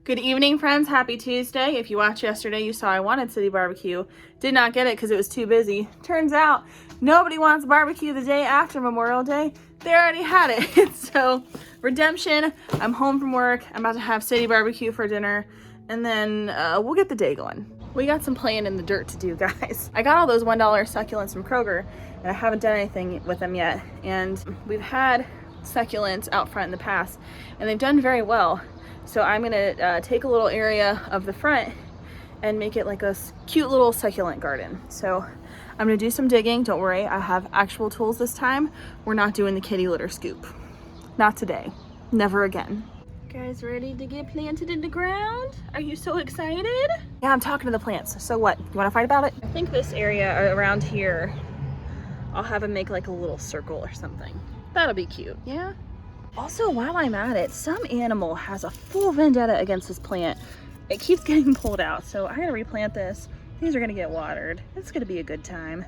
Good evening, friends. Happy Tuesday. If you watched yesterday, you saw I wanted city barbecue. Did not get it because it was too busy. Turns out nobody wants barbecue the day after Memorial Day. They already had it. So redemption, I'm home from work. I'm about to have city barbecue for dinner, and then we'll get the day going. We got some playing in the dirt to do, guys. I got all those $1 succulents from Kroger, and I haven't done anything with them yet. And we've had succulents out front in the past, and they've done very well. So I'm gonna take a little area of the front and make it like a cute little succulent garden. So I'm gonna do some digging. Don't worry, I have actual tools this time. We're not doing the kitty litter scoop. Not today, never again. Guys ready to get planted in the ground? Are you so excited? Yeah, I'm talking to the plants. So what, you wanna fight about it? I think this area around here, I'll have them make like a little circle or something. That'll be cute, yeah? Also, while I'm at it, some animal has a full vendetta against this plant. It keeps getting pulled out, so I gotta replant this. These are gonna get watered. It's gonna be a good time.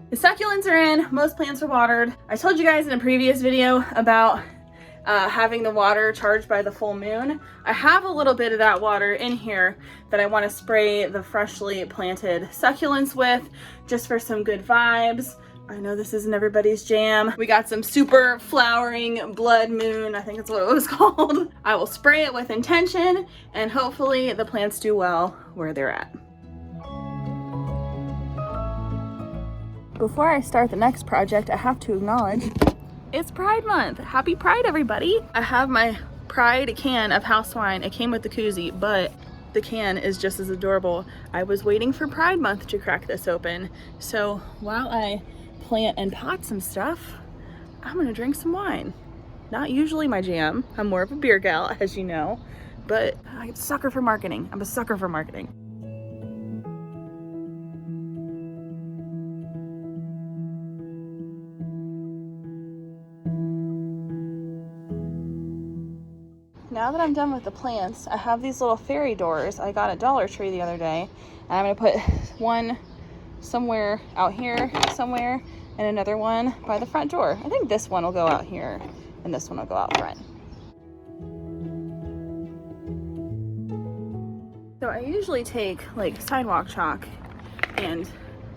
The succulents are in, most plants are watered. I told you guys in a previous video about having the water charged by the full moon. I have a little bit of that water in here that I want to spray the freshly planted succulents with, just for some good vibes. I know this isn't everybody's jam. We got some super flowering blood moon, I think that's what it was called. I will spray it with intention, and hopefully the plants do well where they're at. Before I start the next project, I have to acknowledge it's Pride Month. Happy Pride, everybody. I have my Pride can of house wine. It came with the koozie, but the can is just as adorable. I was waiting for Pride Month to crack this open. So while I plant and pot some stuff, I'm gonna drink some wine. Not usually my jam. I'm more of a beer gal, as you know, but I'm a sucker for marketing. I'm a sucker for marketing. Now that I'm done with the plants, I have these little fairy doors I got at Dollar Tree the other day, and I'm gonna put one somewhere out here somewhere and another one by the front door. I think this one will go out here and this one will go out front. So I usually take like sidewalk chalk and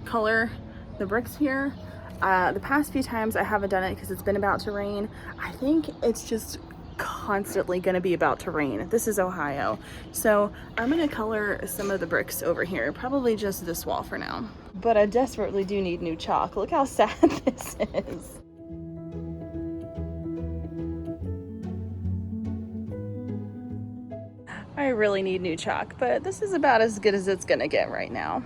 color the bricks here. The past few times I haven't done it because it's been about to rain. I think it's just constantly gonna be about to rain. This is Ohio. So I'm gonna color some of the bricks over here, probably just this wall for now. But I desperately do need new chalk. Look how sad this is. I really need new chalk, but this is about as good as it's gonna get right now.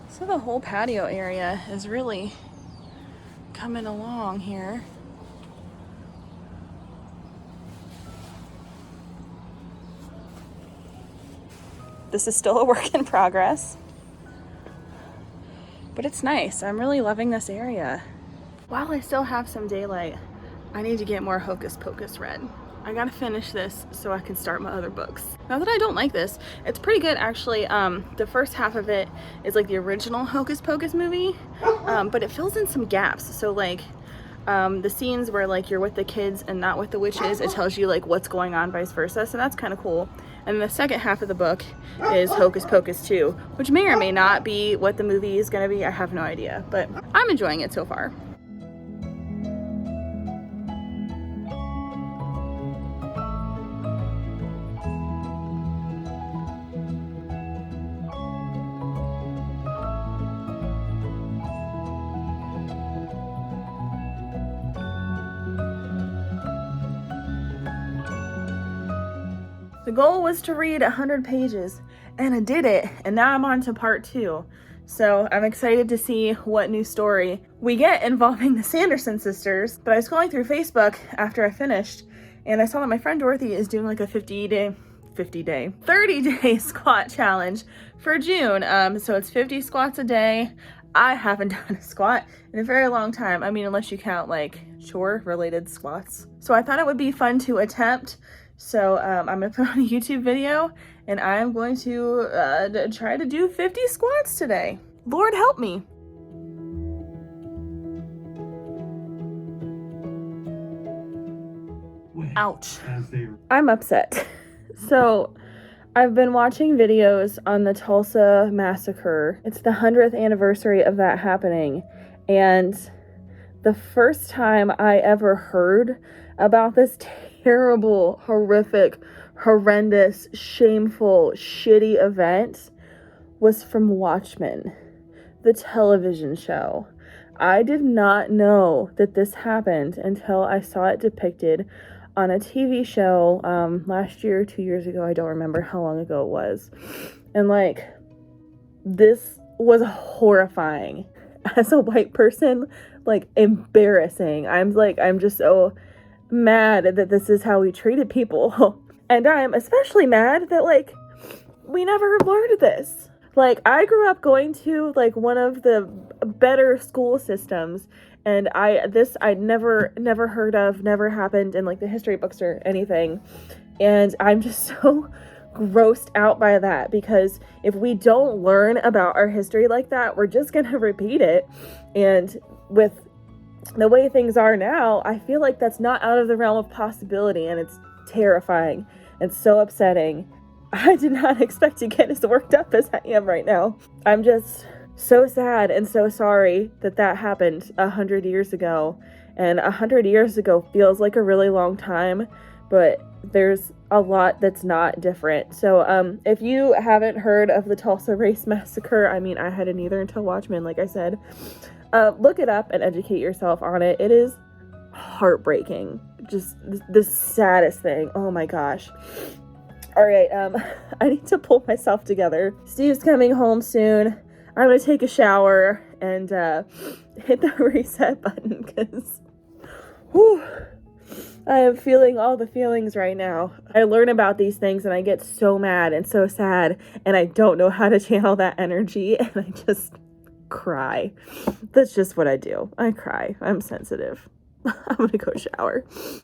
So the whole patio area is really coming along here. This is still a work in progress, but it's nice. I'm really loving this area. While I still have some daylight, I need to get more Hocus Pocus read. I gotta finish this so I can start my other books. Not that I don't like this, it's pretty good actually. The first half of it is like the original Hocus Pocus movie, but it fills in some gaps. So like the scenes where like you're with the kids and not with the witches, it tells you like what's going on, vice versa. So that's kind of cool. And the second half of the book is Hocus Pocus 2, which may or may not be what the movie is gonna be. I have no idea, but I'm enjoying it so far. The goal was to read 100 pages, and I did it, and now I'm on to part 2. So I'm excited to see what new story we get involving the Sanderson sisters. But I was scrolling through Facebook after I finished, and I saw that my friend Dorothy is doing like a 30-day squat challenge for June. So it's 50 squats a day. I haven't done a squat in a very long time. I mean, unless you count like chore related squats. So I thought it would be fun to attempt So I'm gonna put on a YouTube video and I'm going to try to do 50 squats today. Lord help me. Ouch. I'm upset. So I've been watching videos on the Tulsa massacre. It's the 100th anniversary of that happening. And the first time I ever heard about this terrible, horrific, horrendous, shameful, shitty event was from Watchmen, the television show. I did not know that this happened until I saw it depicted on a TV show last year, 2 years ago. I don't remember how long ago it was. And like, this was horrifying. As a white person, like, embarrassing. I'm just so mad that this is how we treated people. And I'm especially mad that, like, we never learned this. Like, I grew up going to, like, one of the better school systems, and I'd never heard of, never happened in, like, the history books or anything. And I'm just so grossed out by that, because if we don't learn about our history like that, we're just gonna repeat it. And with the way things are now, I feel like that's not out of the realm of possibility, and it's terrifying and so upsetting. I did not expect to get as worked up as I am right now. I'm just so sad and so sorry that that happened 100 years ago. And 100 years ago feels like a really long time, but there's a lot that's not different. So if you haven't heard of the Tulsa Race Massacre, I mean, I hadn't either until Watchmen, like I said, look it up and educate yourself on it. It is heartbreaking. Just the saddest thing. Oh my gosh. All right, I need to pull myself together. Steve's coming home soon. I'm gonna take a shower and hit the reset button, because I am feeling all the feelings right now. I learn about these things and I get so mad and so sad, and I don't know how to channel that energy, and I just cry. That's just what I do. I cry. I'm sensitive. I'm gonna go shower.